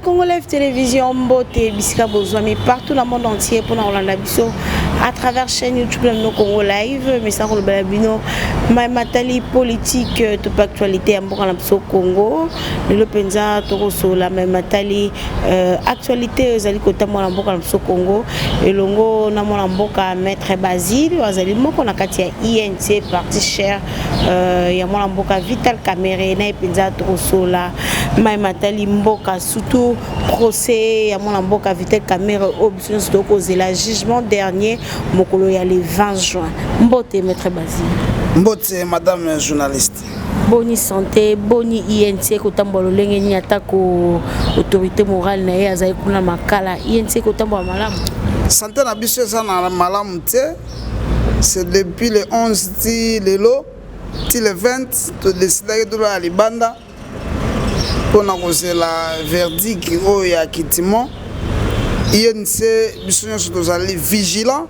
de Congo Live Télévision, Mbote, Bisika Bozwa, mais partout dans le monde entier pour nous Rolanda Bisso à travers chaîne YouTube de Congo Live, mais ça on le bino, ma matali politique, toute actualité à Mboka Bisso Congo, le penza Toroso la même matali actualité zali kota mwana Mboka Bisso Congo et longo na mwana Mboka maître Basile, azali moko na kati ya INC parti cher ya mwana Mboka Vital Kamerhe na penza Toroso la ma matali Mboka surtout procès ya mwana Mboka Vital Kamerhe obsession de causer la jugement dernier mokolo ya le 20 juin. Mbote maître Basile. Mbote madame journaliste. Boni santé, boni INC kotambolo lenge ni atako autorité morale na ya zai kuna makala INC kotambolo malamu. Santé na biso za na malamu te. C'est depuis le 11 ti lelo ti le 20 to décider de la libanda pour causer la verdict o ya kitimo. INC biso nyonso tozali vigilant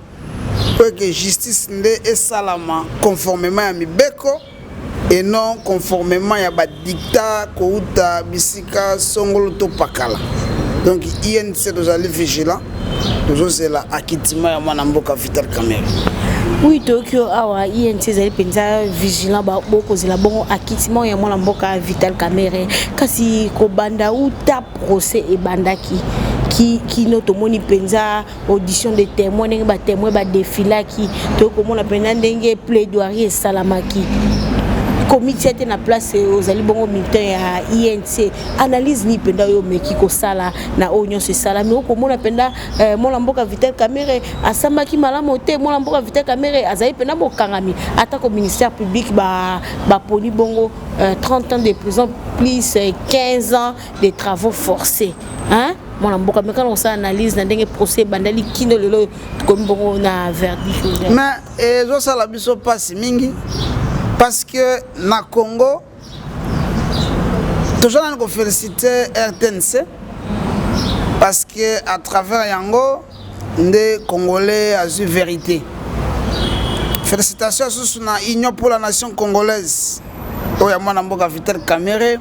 pour que justice est salama conformément à Mibeko et non conformément à ba dictat kouta bisika songolo to pakala. Donc INC nous allons vigilant nous la akitima ya mwana Mboka Vital Kamerhe. Oui, Tokyo awa INC zali penza vigilant ba boko zela bongo akitima ya mwana Mboka Vital Kamerhe kasi ko banda uta procès e bandaki qui notre moni penza audition de témoins ndenge ba témoins ba défila qui to komona penza ndenge plaidoirie salamaki comité était na place aux ali bongo militant ya INC analyse ni penda yo meki ko sala na onyo se sala mais komona penda mwana Mboka Vital Kamerhe asamaki malamu te mwana Mboka Vital Kamerhe azali penda bokangami atako ministère public ba poni bongo 30 ans de prison plus 15 ans de travaux forcés hein. Mon Mboka mais quand on s'analyse na ndenge procès bandali kino lelo comme bon na verdict mais zo sala biso passe mingi parce que na Congo toujours on féliciter RTNC parce que à travers yango des Congolais a eu vérité. Félicitations sur la Union pour la nation congolaise oya mwana Mboka Vital Kamerhe.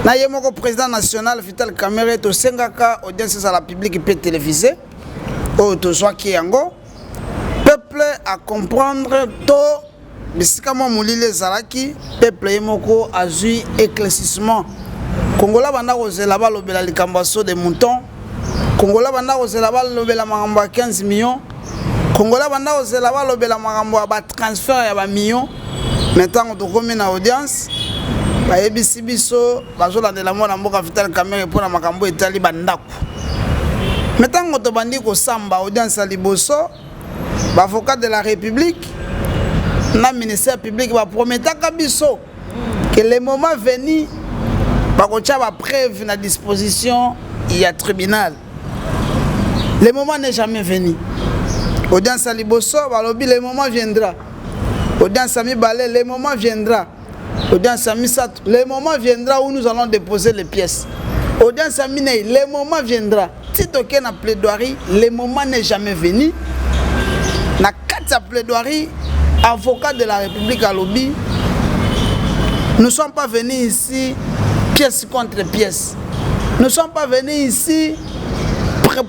Na yemoko président national Vital Kamerhe to sengaka audience à la publique et télévisée au to soit qui yango peuple à comprendre to bisika mo mulile zalaki peuple yemoko azui éclaircissement Congola banda kozela balobela likambaso de mouton Congola banda kozela balobela makambo 15 millions Congola banda kozela balobela makambo ba transfert ya ba millions maintenant to komi na audience ba ebisi biso bazolandela mwana Mboka Vital Kamerhe pour na makambo etali bandako metango to bandi ko samba audience à liboso ba avocat de la République na ministère public va promettre biso que le moment venu ba ko tcha ba preuve na disposition il y a tribunal le moment n'est jamais venu audience à liboso ba lobi le moment viendra audience à Mibale le moment viendra audience à Misato, le moment viendra où nous allons déposer les pièces. Audience à Minei, le moment viendra. Si tu as une plaidoirie, le moment n'est jamais venu. Na quatre plaidoirie, avocat de la République à lobby, nous ne sommes pas venus ici pièce contre pièce. Nous ne sommes pas venus ici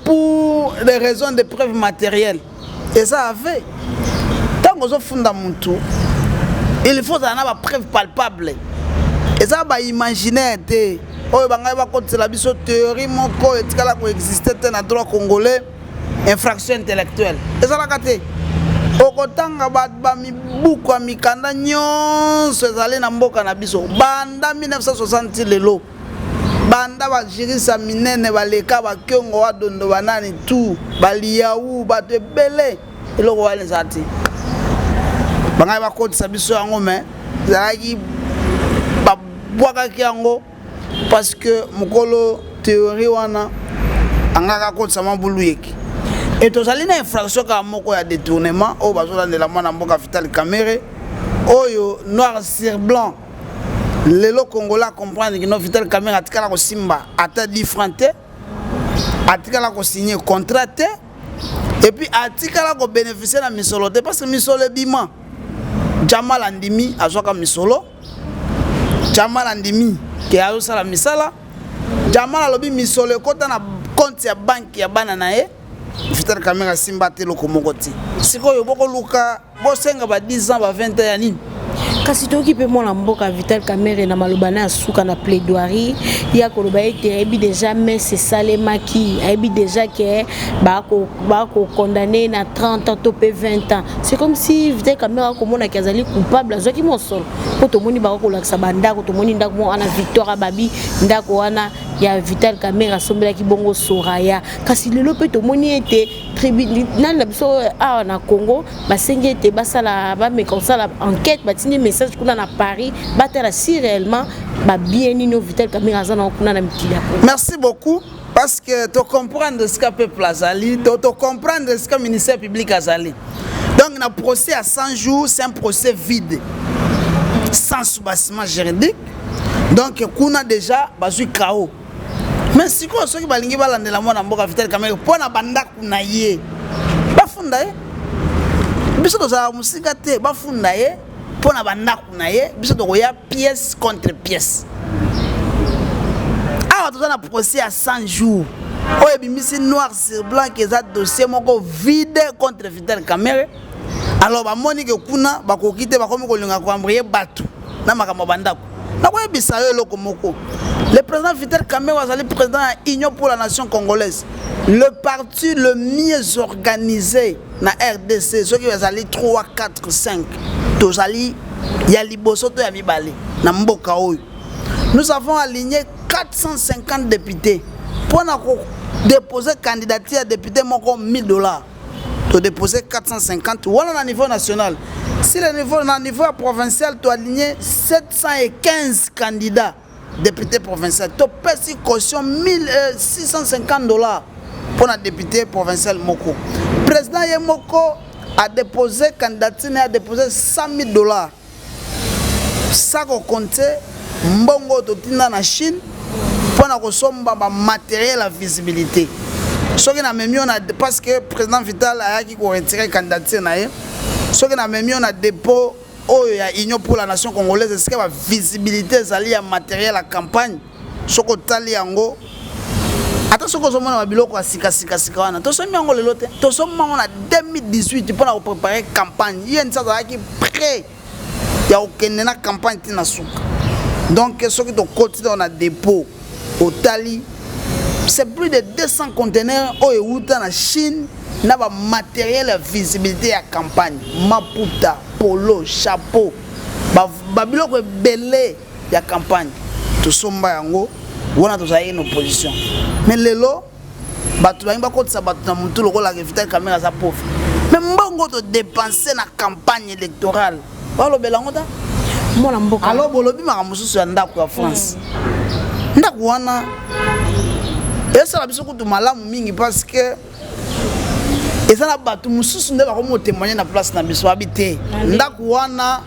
pour des raisons de preuves matérielles. Et ça a fait. Tant que nous avons il faut avoir des preuves palpables. Et ça va imaginer que la théorie qui existe dans le droit congolais, infraction intellectuelle. Et ça va être. Okotanga bamibuko mikanda nyonso ezali na mboka na biso banda 1960 lelo banda bajirisa minene baleka bakyongo wadondo banani tu baliaou bato ebele eloko wana ezati bangai bakotisa biso yango mais ezalaki babwakaki yango parce que mokolo théorie wana angaka kotisa mabulu yeki et tozali na infraction ka moko ya détournement o bazolandela mwana Mboka Vital Kamerhe oyo noir sur blanc lelo Congolais comprendre que no Vital Kamerhe atikala ko simba ata différente atikala ko signer contrat et puis atikala ko bénéficier na misolo parce que misolo bima Jamal Andimi azwaka misolo Jamal Andimi ke ayo sala misala Jamal alobi misolo kota na compte ya banque ya bana na ye Vital Kamerhe simba te loko moko te sikoyo boko luka bosenga ba 10 ans ba 20 ans ya nini kasi toki pe mona mboka Vital Kamerhe na malobana ya suka na plaidoirie ya koloba ete ebi déjà mais c'est salemaki ebi déjà que ba ko condamné na 30 ans to pe 20 ans c'est comme si Vital Kamerhe ko mona kazali coupable azaki mosolo ko to moni ba ko lakisa banda ko to moni ndako mo ana Victoire Babi ndako wana ya Vital Kamerhe asombela ki bongo Soraya kasi lelo pe to moni ete tribunal na biso a na Congo basengi ete basala ba me konsala enquête batini message kuna na Paris batela si réellement ba bien nino Vital Kamerhe azana kuna na mikili. Merci beaucoup parce que tu comprends ce qu'a peuple azali tu comprends ce que ministère public azali donc na procès à 100 jours c'est un procès vide sans soubassement juridique donc kuna déjà bazui KO. Mais si quoi ceux qui balingi balandela mona mboka Vital Kamerhe pona banda kuna ye bafunda ye biso to za musika te bafunda ye pona banda kuna ye biso to ya pièce contre pièce awa to na procès à 100 jours oye bimisi noir sur blanc que ça dossier moko vide contre Vital Kamerhe alors ba moni ke kuna bakokite bakomi kolinga ko ambrier batu na makambo bandako na ko ebisa yo loko moko. Le président Vital Kamerhe est le président de l'Union pour la nation congolaise. Le parti le mieux organisé na RDC, ceux qui sont 3, 4, 5, il y a Libosoto et Mibale. Nous avons aligné 450 députés. Pour déposer candidature à député, $1 000. Pour déposer 450, voilà au niveau national. Si le niveau provincial, tu as aligné 715 candidats. Député provincial, tu payes si caution $1,650 pour un député provincial Moko. Président Yemoko a déposé candidature et a déposé $100,000. Ça qu'on compte, mbongo totina na Chine pour na kosomba ba matériel à visibilité. Ce qui n'a même eu parce que président Vital a qui retiré candidature na ye. Ce qui n'a même eu dépôt oh ya Union pour la nation congolaise est-ce que la visibilité zali à matériel à campagne soko tali yango ata soko zomona mabiloko ya sika wana to somi yango lelo te to somi yango na 2018 pour na préparer campagne yeni ça zaki prêt ya okende na campagne tina suka donc ce qui to côté on a dépôt au tali c'est plus de 200 conteneurs oh euta na Chine na ba matériel à visibilité à campagne maputa polo chapeau ba biloko belé ya campagne to somba yango wana to zaye no position mais lelo batu ba kotisa batu na mutu lokola Vital Kamerhe za pauvre mais mbongo to dépenser na campagne électorale balo belango ta mona mboka alors bolobi maka mususu ya ndako ya France ndako wana esa la biso kutu malamu mingi parce que et ça la batu mususu nde ba ko témoigner na place na biso habité ndako wana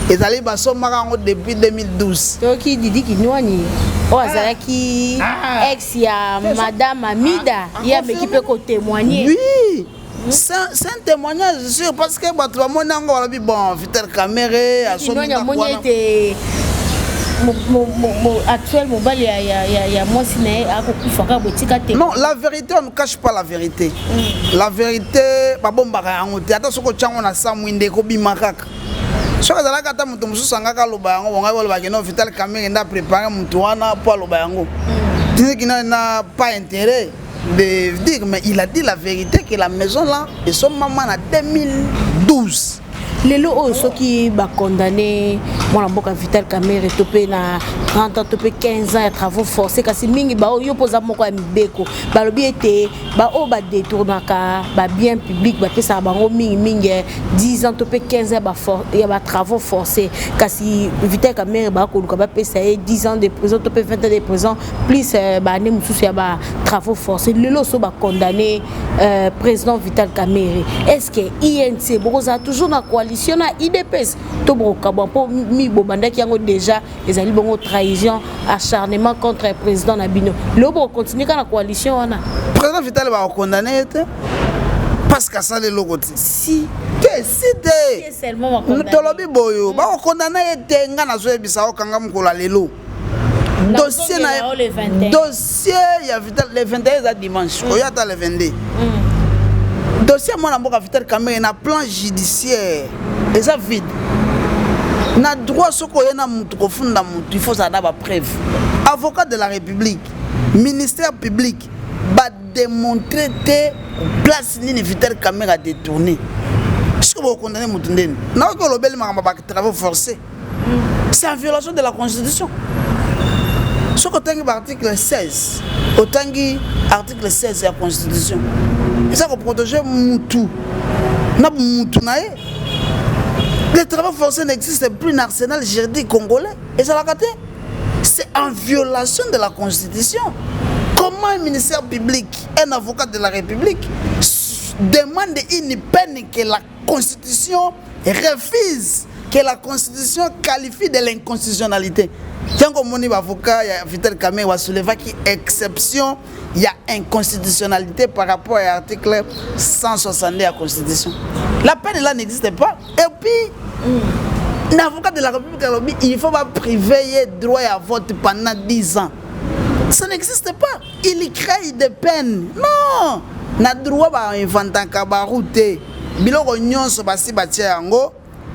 ezali baso makango depuis 2012 toki Didi Kinwani o azalaki ex ya madame Amida ya mekipe ko témoigner oui c'est un témoignage sûr parce que batu ba monango wala bi bon Vital Kamerhe a son ndako wana actuel mobile ya moi sine akokufaka botika te. Non, la vérité on ne cache pas la vérité. La vérité ba bombaka yango te ata soko chango na samwinde ko bimakaka. Soka zala kata mutu mususu ngaka loba yango bonga loba ke no Vital Kamerhe nda préparer mutu wana pour loba yango. Disait qu'il n'a pas intérêt de dire mais il a dit la vérité que la maison là et son maman en 2012. Lelo o soki ba condamné mwana mboka Vital Kamerhe topé na 30 ans topé 15 ans de travaux forcés kasi mingi ba yo poza moko ya mibeko ba lobi ete ba o ba détournaka ba bien public ba pesa bango mingi 10 ans topé 15 ans ba travaux forcés kasi Vital Kamerhe ba ko luka ba pesa 10 ans de prison topé 20 ans de prison plus ba ne mususu ya ba travaux forcés lelo so ba condamné président Vital Kamerhe est-ce que INC boza toujours na coalition na IDPS to broka bon po mi bobandaki yango déjà ezali bongo trahison acharnement contre le président Nabino le bo continuer ka na coalition wana président Vital ba condamné parce que ça le logo si seulement tolobi boyo ba condamné te nga na zo ebisa okanga mukola lelo dossier il y a Vital le 21 à dimanche il y a le 22 dossier moi na Vital Kamerhe na plan judiciaire et ça vide na droit soko yena mutu kofunda mutu il faut ça na ba preuve avocat de la République ministère public va démontrer tes places ni Vital Kamerhe a détourné. Est-ce que vous condamnez Moutundeni? Non, que le bel travaux forcés. C'est en violation de la Constitution. Ce que tu as l'article 16, autant article 16 de la Constitution. Et ça va protéger Moutou. Les travaux forcés n'existent plus dans l'arsenal juridique congolais. Et ça l'a gâté. C'est en violation de la Constitution. Comment un ministère public, un avocat de la République, demande une peine que la Constitution refuse, que la Constitution qualifie de l'inconstitutionnalité? Quand on est avocat, Vital Kamerhe va soulever qu'il y a exception, il y a inconstitutionnalité par rapport à l'article 162 de la Constitution. La peine là n'existe pas. Et puis, l'avocat de la République, il ne faut pas priver le droit à vote pendant 10 ans. Ça n'existe pas. Il crée des peines. Non. Na droit ba inventer kabaroute. Biloko nyonso basi batia yango.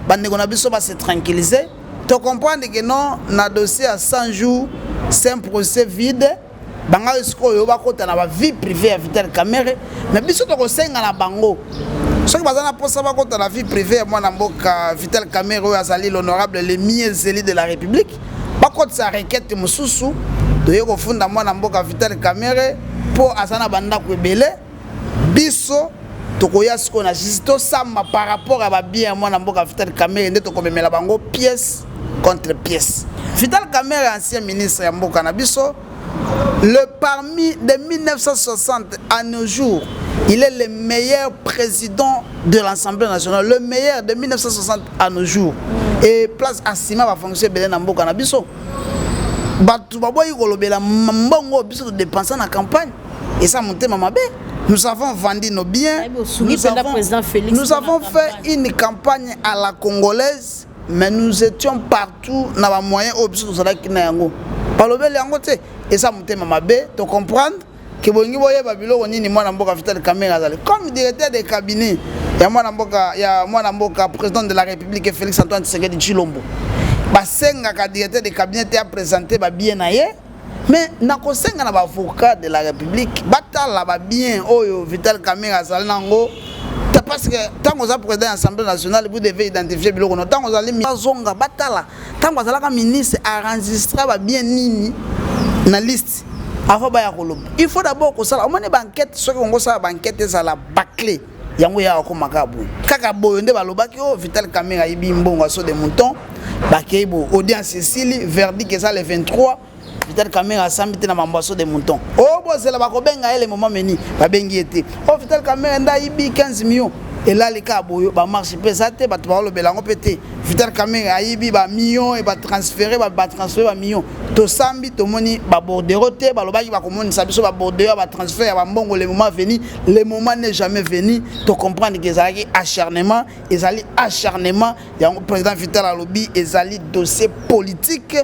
Bandeko na biso ba se tranquilliser. Tu comprends que non, na dossier à 100 jours, c'est un procès vide. Banga esko yo ba kota na ba vie privée à Vital Kamerhe. Mais biso to ko senga na bango. Ce qui bazana pour ça ba kota la vie privée moi na mboka Vital Kamerhe azali l'honorable le mieux élu de la République. Ba kota sa requête mususu. De kofunda mwana mboka Vital Kamerhe po azana banda ko ebele biso tokoya siko na justice sama par rapport à ba bien mwana mboka Vital Kamerhe nde tokomemela bango pièce contre pièce. Vital Kamerhe ancien ministre ya mboka na biso parmi de 1960 à nos jours il est le meilleur président de l'Assemblée nationale, le meilleur de 1960 à nos jours. Et place Assima va fonctionner bien na mboka na biso. Batu baboyi kolobela mbongo biso de dépenser na campagne et ça monter mamabe. Nous avons vendu nos biens. Nous avons fait une campagne à la congolaise, mais nous étions partout dans les moyens au biso de la yango. Balobela yango te et ça monter mamabe, tu comprendre que bongi boye babilo oni ni mwana mboka Vital Kamerhe azali comme directeur de cabinet ya mwana mboka président de la République Félix Antoine Tshisekedi Tshilombo. Basenga ka directeur de cabinet a présenté ba bien na ye mais na ko senga na ba avocat de la République batala ba bien oyo Vital Kamerhe azali nango parce que tant que président de l'Assemblée nationale vous devez identifier biloko tant que ali zonga batala tant que azala ka ministre enregistrer ba bien nini na liste avant ba ya koloba il faut d'abord ko sala omone ba enquête ce que on sala ba enquête ça la bâclé yango ya ko makabu kaka boyo nde balobaki o Vital Kamerhe ayibi mbongo aso de mouton bakeibo audience Cécile verdict que ça le 23 Vital Kamerhe a sambité na mambaso de mouton oh bo c'est la bakobenga ele moment meni ba bengi été oh Vital Kamerhe nda yibi 15 millions et là les cas boyo ba marché pesate ba to ba lobela ngo pété Vital Kamerhe a yibi ba millions et ba transférer ba millions to sambi to moni ba bordereau te ba lobaki ba komoni sabiso ba bordereau ba transfert ba mbongo le moment venu le moment n'est jamais venu to comprendre que ezali acharnement ya président Vital alobi ezali dossier politique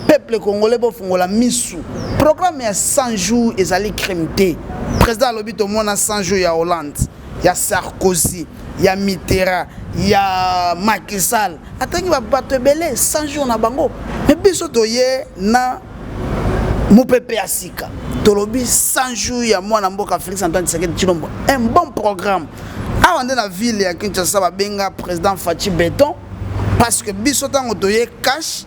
peuple congolais pour fongola misu programme ya 100 jours ezali crémité président alobi to mona 100 jours ya Hollande ya Sarkozy ya Mitterrand ya Macky Sall atangi ba bato belé 100 jours na bango mais biso toye na mopepe asika tolobi 100 jours ya mwana mboka Félix Antoine Tshisekedi Tshilombo un bon programme avant de la ville ya Kinshasa ba benga président Fachi Beton parce que biso tango toye cash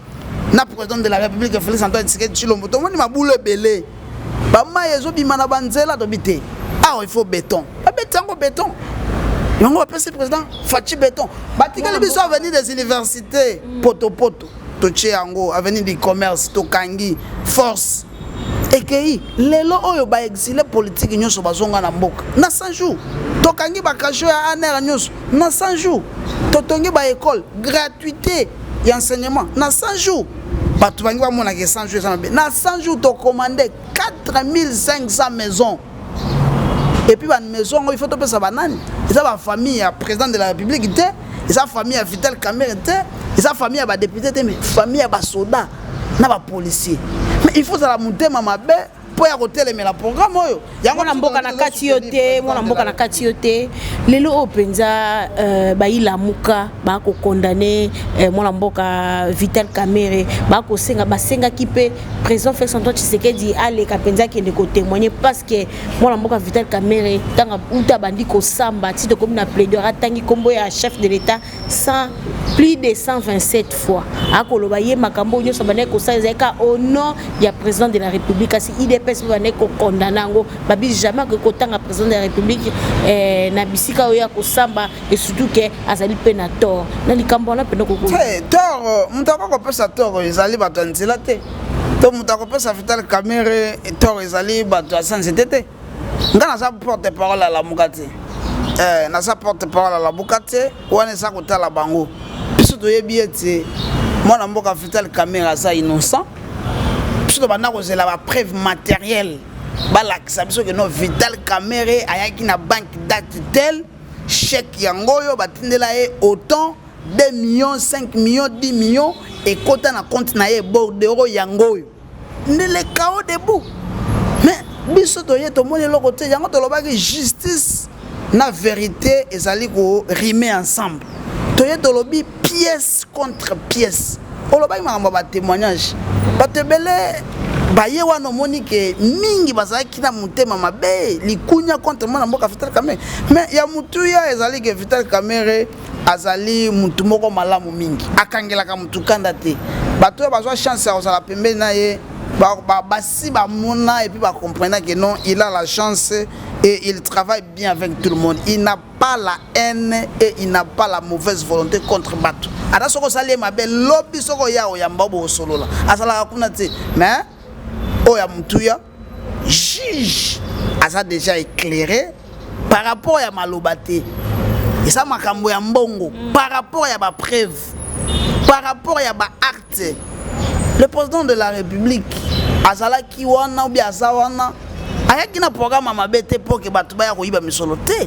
na président de la République Félix Antoine Tshisekedi Tshilombo to moni mabule belé ba mayezo bimana banzela to bité ah il faut béton ba betango béton yango apesi président Fachi Beton batikali biso avenir des universités poto toche yango avenir du commerce tokangi force ekei lelo oyo ba exilé politique nyonso bazonga na mboka na 100 jours tokangi ba kasho ya aner nyonso na 100 jours totongi ba école gratuité et enseignement na 100 jours batu bangi ba mona ke 100 jours na 100 jours to commander 4500 maisons. Et puis une maison il faut topé ça banane et ça va famille à président de la République et sa famille à Vital Kamerhe et sa famille à député mais famille à soldats na ba policier mais il faut ça la monter mabe pour ya kotelemela la programme oyo mwana mboka na kati yo te mwana mboka na kati yo te lelo oyo mpenza bayilamuka bakokondane mwana mboka Vital Kamerhe basengaki mpe président Félix Antoine Tshisekedi aleka mpenza akende kotémoigner parce que mwana mboka Vital Kamerhe ntango uta bandi kosamba ti tokomi na plaidoyer atangi nkombo ya chef de l'état plus de 127 fois akoloba ye makambo nyonso bandaki kosala ezalaka au nom ya président de la république kasi idps bandaki kokondana yango babi jamais akokotanga président de la république na bisika oyo ya kosamba et surtout ke azali mpe na tort na likambo wana mpena tort moto akokopesa tort ezali bato ya nzela te to moto akopesa Vital Kamerhe tort ezali bato ya sansete te nga naza porte parole ya lamuka te naza porte parole ya lamuka te wana eza kotala bango biso toyebi ete mwana mboka Vital Kamerhe aza innocent biso tobanda kozela bapreuve matérielle balakisa biso ke no Vital Kamerhe ayaki na banque date tel chèque yango oyo batindela ye autant 2 millions 5 millions 10 millions ekota na compte na ye bordereau yango oyo nde le chaos debout mais biso toye tomoni eloko te yango tolobaki justice na vérité ezali ko rimer ensemble toye tolobi pièce contre pièce olobaki makambo ba témoignage bato ebele baye wana omoni ke mingi bazalaki na motema mabe likunya contre mwana mboka Vital Kamerhe mais ya mutuya ezali ke Vital Kamerhe azali mutu moko malamu mingi akangelaka mutu kanda te bato oyo bazwa chance ya kozala pembeni na ye basi bamona et puis comprendre que non il a la chance et il travaille bien avec tout le monde, il n'a pas la haine et il n'a pas la mauvaise volonté contre bato ada soko sali ma belle lobby soko ya oyamba bo solola asala kuna te mais oya mutuya juge asa déjà éclairé par rapport à malobate et ça makambo ya mbongo par rapport à ba preuve par rapport à ba acte. Le président de la République azala ki wana ou bien azawana ayaki na programme mabete pour que batu baya koyiba misolo te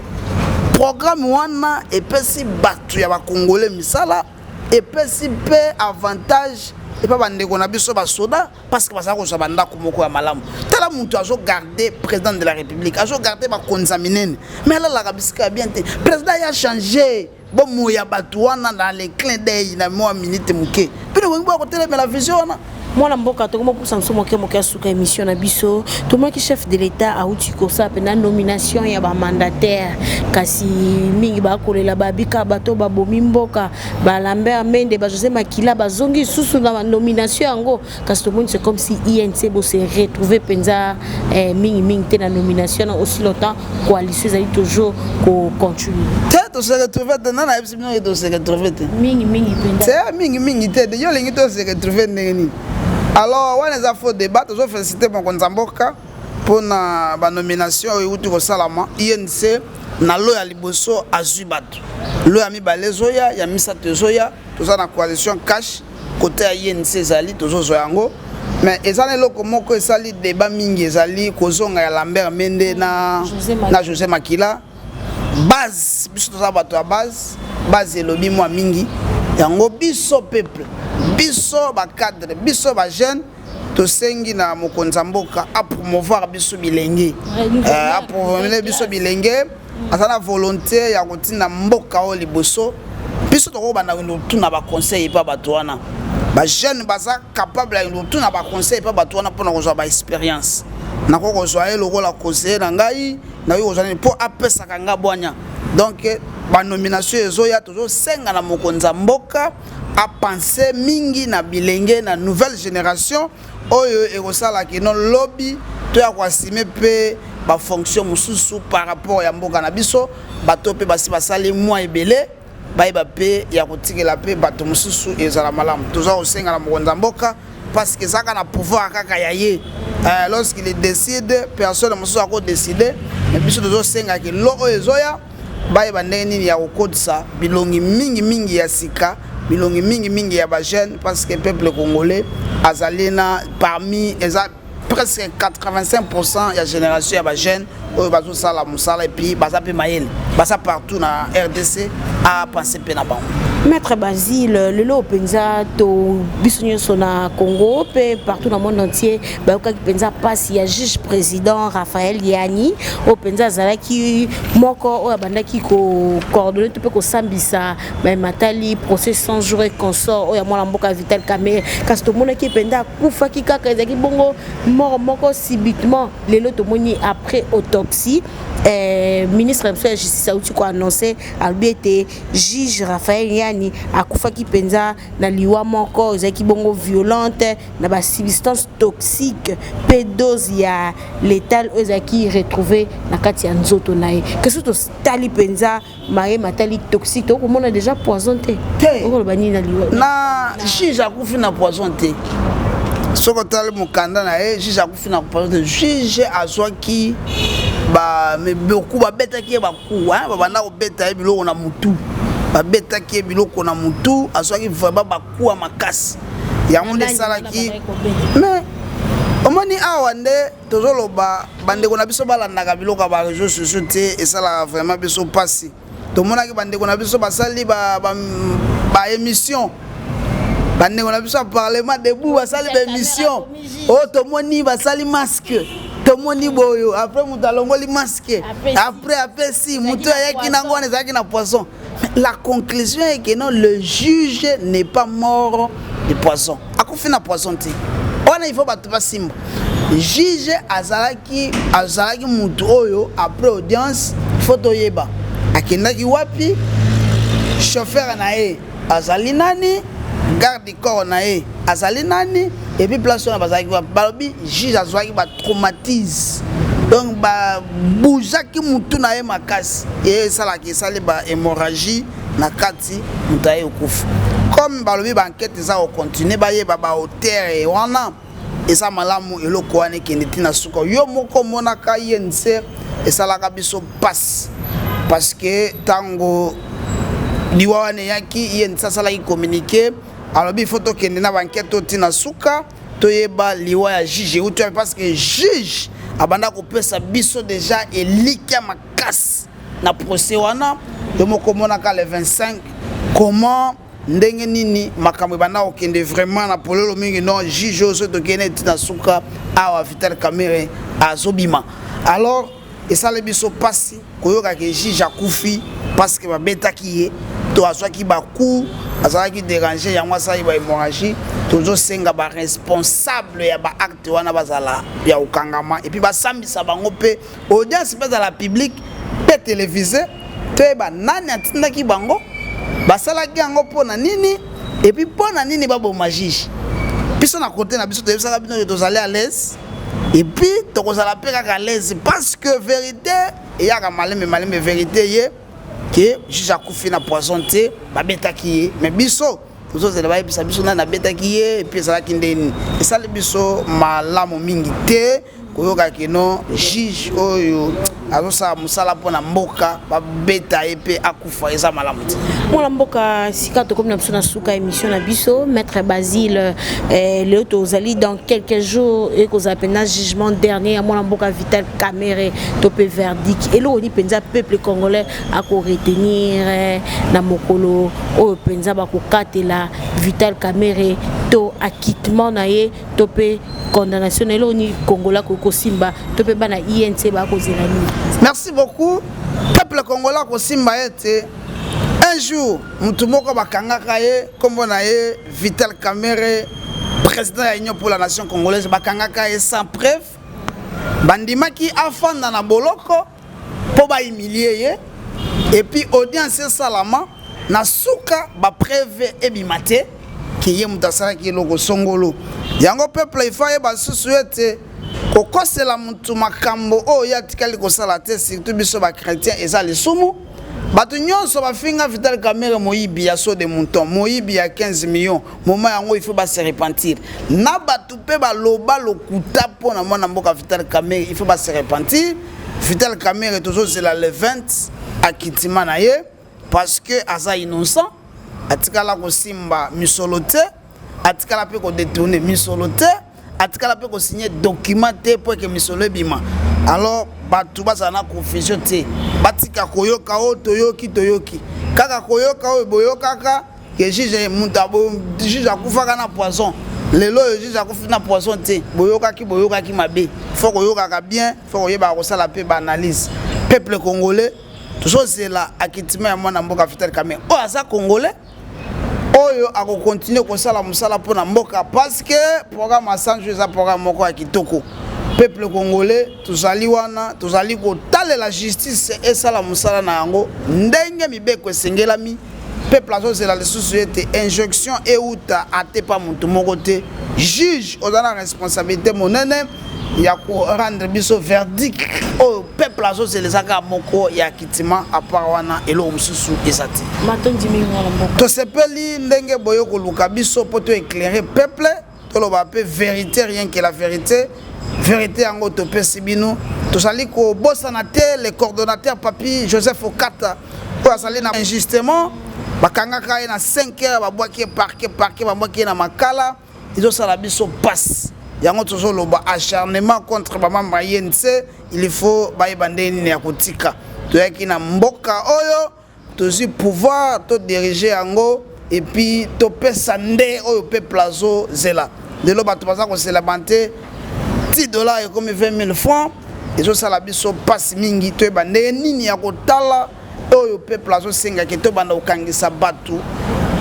programme wana epesi batu ya ba congolais misala epesi pe avantage et pas bandeko na biso ba soda parce que basako so banda komoko ya malamu tala muntu azo garder président de la République azo garder ba konzaminene mais là la kabisika bien te président ya changé bon moya batu wana dans les clins d'œil na moi minute muke puis on va côté la vision wana mwana mboka tokoma kusa nsomo ke moke asuka émission na biso tomaki chef de l'état auti kosa pena nomination ya ba mandataire kasi mingi ba kolela babika bato babomi mboka ba Lambert Mende ba José Makila bazongi susu na nomination yango kasi to monde c'est comme si INC bo se retrouver penza mingi te na nomination aussi longtemps coalition ezali toujours ko continue to se retrouver dans na ebisi bino to se retrouver mingi penza c'est mingi te yo lengi to se retrouver neni. Alors, on a fait débat, je félicite mon Konzamboka pour la nomination et outil salama INC na lo ya liboso azubat. Lo ya mi balezoya, ya misa tezoya, tout ça na coalition cash côté INC zali tozo zoyango. Mais ezane loko moko esali débat mingi ezali kozonga ya Lambert Mende na José Makila. Base, biso toza bato ya base elobi mwa mingi. Yango biso peuple biso ba cadre biso ba jeune to sengi na mokonza mboka a promouvoir biso bilenge a promouvoir biso bilenge asana volonté ya kotina mboka o liboso biso to bana tuna ba conseil pa bato wana ba jeune baza capable ya tuna ba conseil pa bato wana pona kozwa ba expérience na ko kozwa eloko la conseiller na ngai na yo kozana po apesa kanga bwanya donc ba nomination ezoya tozo senga na mokonza mboka a penser mingi na bilenge na nouvelle génération oyo ekosala ki non lobby to ya kwasime pe ba fonction mususu par rapport ya mboka na biso bato pe basi basali mwa ebele ba pe ya kotikela pe bato mususu ezala malamu tozo osenga na mokonza mboka parce que ça na pouvoir kaka ya ye lorsqu'il décide personne mususu ako décider mais biso tozo senga ki lo ezoya baye bandeni ya kokodisa bilongi mingi ya sika bilongi mingi ya ba jeune parce que peuple congolais azalina parmi eza presque 85% ya génération ya ba jeune oyo bazo sala musala et puis baza pe mayele baza partout na RDC a penser pe na bango. Maître Basile, le lot penza to bisonyo sona Congo pe partout dans le monde entier ba ka penza passe il y a juge président Raphaël Yani au penza zalaki moko o bandaki ko coordonner tout pe ko sambisa ba matali procès 100 jours et consort o ya mwana mboka Vital Kamerhe kasi to mona ki penza kufa ki kaka ezaki bongo mort moko subitement le lot to moni après autopsie ministre de la justice a outi ko annoncé albiete juge Raphaël Yani akufaki penza na liwa moko ezaki bongo violente na ba substance toxique pe dose ya létale ezaki retrouvé na kati ya nzoto nae que surtout tali penza maye matali toxique to komona déjà poisonné o bani na liwa na juge akufi na poisonné soko tali mukanda na juge akufi na poisonné juge azwaki ba me beaucoup ba betaki ba ku ba banda ko beta biloko na mutu ba betaki biloko na mutu azwaki vraiment ba ku makasi yango nde salaki mais omoni awa nde tozoloba bandeko na biso balandaka biloko ba réseaux sociaux te esala vraiment biso pasi tomonaki bandeko na biso basali ba émission bandeko na biso parlement debout basali ba émission oh tomoni basali masque tomoni boyo après mutalongoli masque après si muto yaki nango nezaki na poisson. La conclusion est que non, le juge n'est pas mort de poisson. Akufi na poisson ti. On il faut pas tout simba. Juge azalaki mutu oyo après audience photo yeba. Akendaki wapi chauffeur na e azali nani garde du corps na e azali nani et puis place na bazaki balobi juge azwaki ba traumatise. Donc ba boujaki mutu na ye makasi et ça la qui sali ba hémorragie na kati mutaye okufu comme balobi ba enquête ça au continuer ba ye ba hauteur et wana et ça malamu eloko wana kenditi na suka yo moko mona ka yense et ça la kabiso passe parce que tango liwane yaki yense ça la communiquer alors il faut to kende na ba enquête otina suka to yeba liwa ya juge ou parce que juge abanda ko pesa biso déjà eliki ya makasi na procès wana yo moko mona ka le 25 comment ndenge nini makambo banda okende vraiment na pololo mingi non juge oso to kene tina suka awa Vital Kamerhe azobima alors et ça le biso pasi koyoka ke juge akufi parce que ba betaki ye to azwaki ba coup azalaki déranger yango asali ba hémorragie tozo senga ba responsable ya ba acte wana bazala ya okangama et puis ba sambisa bango pe audience bazala public pe télévisé te ba nani atindaki bango basalaki yango pona nini et puis pona nini babo magige biso na côté na biso tebisaka bino tozali à l'aise et puis tokozala pe kaka à l'aise parce que vérité eyaka maleme vérité ye que juge akufi na poisson te babetaki ye mais biso tozozela bayebisa biso na betaki ye et puis ezalaki ndeni esali biso malamu mingi te koyoka kino juge oyo azosala mosala mpona mboka babeta ye mpe akufa eza malamu te mwana mboka sika tokomi na biso na suka émission na biso Maître Basile leo tozali dans quelques jours ekozala mpenza jugement dernier ya mwana mboka Vital Kamerhe to mpe verdict eloko ni mpenza peuple congolais akoretenir na mokolo oyo mpenza bakokatela Vital Kamerhe to acquittement na ye to mpe condamnation eloko ni congolais kosimba to mpe bana INC bakozela nini. Merci beaucoup. Peuple congolais kosimba ete un jour mutu moko bakangaka ye kombo na ye Vital Kamerhe président de l'Union pour la nation congolaise bakangaka ye sans preuve bandimaki afanda na boloko po ba humilier ye et puis audience salama na suka ba preuve ebimate ki ye mutasala ki loko songolo yango peuple ifaye basusu ete kokosela mutu makambo oyo atikali kosala te surtout biso ba chrétien eza lisumu bato nyonso bafinga Vital Kamerhe moyibi ya so de mouton moyibi ya 15 millions moment yango il faut ba se repentir na bato pe baloba lokuta pona mwana mboka Vital Kamerhe il faut ba se repentir Vital Kamerhe toujours c'est la le 20 akitima na ye parce que aza innocent atikala ko simba misolo te atikala pe ko détourner misolo te atikala pe ko signer document te pour que misolo bima alors batu bazana confusion te batika koyoka o toyoki kaka koyoka o boyokaka que juge mutabo juge akufaka na poison lelo juge akufi na poison te boyokaki mabe faut koyoka bien faut koyeba ko sala pe ba analyse peuple congolais toujours c'est là akitima ya mwana mboka Vital Kamerhe o asa congolais oyo ako continuer ko sala musala pona mboka parce que programme asanjou za programme moko ya kitoko peuple congolais tozali wana tozali ko tale la justice et sala musala na yango ndenge mibeko esengelami peuple azo c'est la société injonction et uta ate pa mutu moko te juge ozana responsabilité monene ya ko rendre biso verdict au peuple azo c'est les aka moko ya kitima aparwana elo mususu esati matondi mingo na mboka to sepeli ndenge boyo ko luka biso poto éclairer peuple to lo ba pe vérité rien que la vérité yango to pesi bino to sali ko bosana te le coordonnateur papi Joseph Okata ko sali na injustement bakanga ka na 5 heures babwaki parquet babwaki na makala izo sala biso passe yango toujours le acharnement contre maman INC il faut baibande ni ya kotika to yaki na mboka oyo tozi pouvoir to diriger yango et puis to pesa nde oyo pe plazo zela de lo bato baza ko célébrer $10 et comme 20 000 francs et so sala biso passe mingi to bande nini ya kotala oyo pe plazo senga ke to banda okangisa batu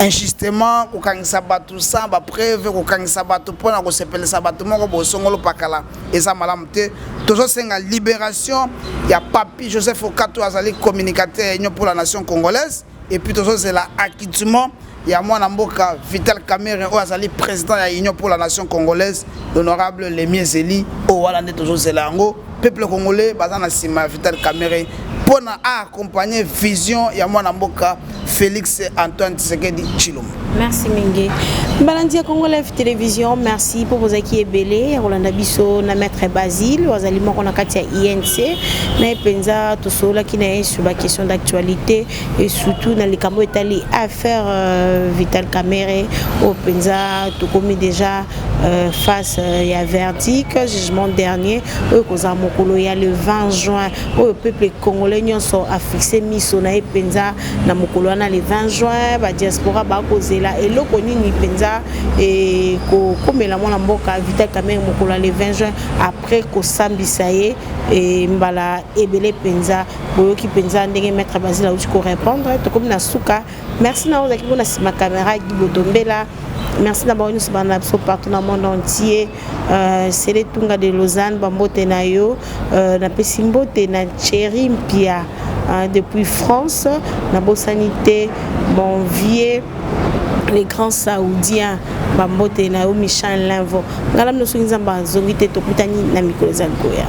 injustement kokangisa batu sans ba preuve kokangisa batu pona ko sepelisa batu moko bosongolo pakala eza malamu te tozo senga libération ya papi Joseph Okata azali communicateur union pour la nation congolaise et puis tozo c'est la acquittement ya mwana mboka Vital Kamerhe o azali président ya union pour la nation congolaise l'honorable Lemie Zeli o wala nde tozo c'est lango peuple congolais bazana sima Vital Kamerhe pona a accompagner vision ya mwana mboka Félix Antoine Tshisekedi Tshilombo. Merci Mingi. Balandia Congo Live Télévision, merci pour vos acquis et belé. Rolanda Bisso, na maître Basile, Wazali Moko na Katia INC, na Penza, Tosola qui n'a sur la question d'actualité et surtout dans les camo étalés affaire Vital Kamerhe, au Penza, tout commis déjà face à verdict, jugement dernier, au Koza Mokolo, il y a le 20 juin, au peuple congolais, nous a fixé Misona et Penza, na Mokolo, le 20 juin, la diaspora va causer là, et l'eau connue ni Penza, et comme la mona mboka Vital Kamerhe Mokolo le 20 juin, après qu'au Sambisaye, et Mbala, Ebele Penza, Boyoki Penza, Ndenge Maître Basile, là où tu peux répondre, comme Nasuka, merci na vous qui avez ma caméra, Guy Bodombela. Merci d'avoir nous partout dans le monde entier. C'est les Tunga de Lausanne, Bambote Nayo, na Pesimbote na Chéri Mpia depuis France, na Sanité, mon vieux, les grands Saoudiens, Bambote Nayo, Michel Linvo. Galam no Sunzamba, Zongite Tokutani, na Mikolo Zangoya.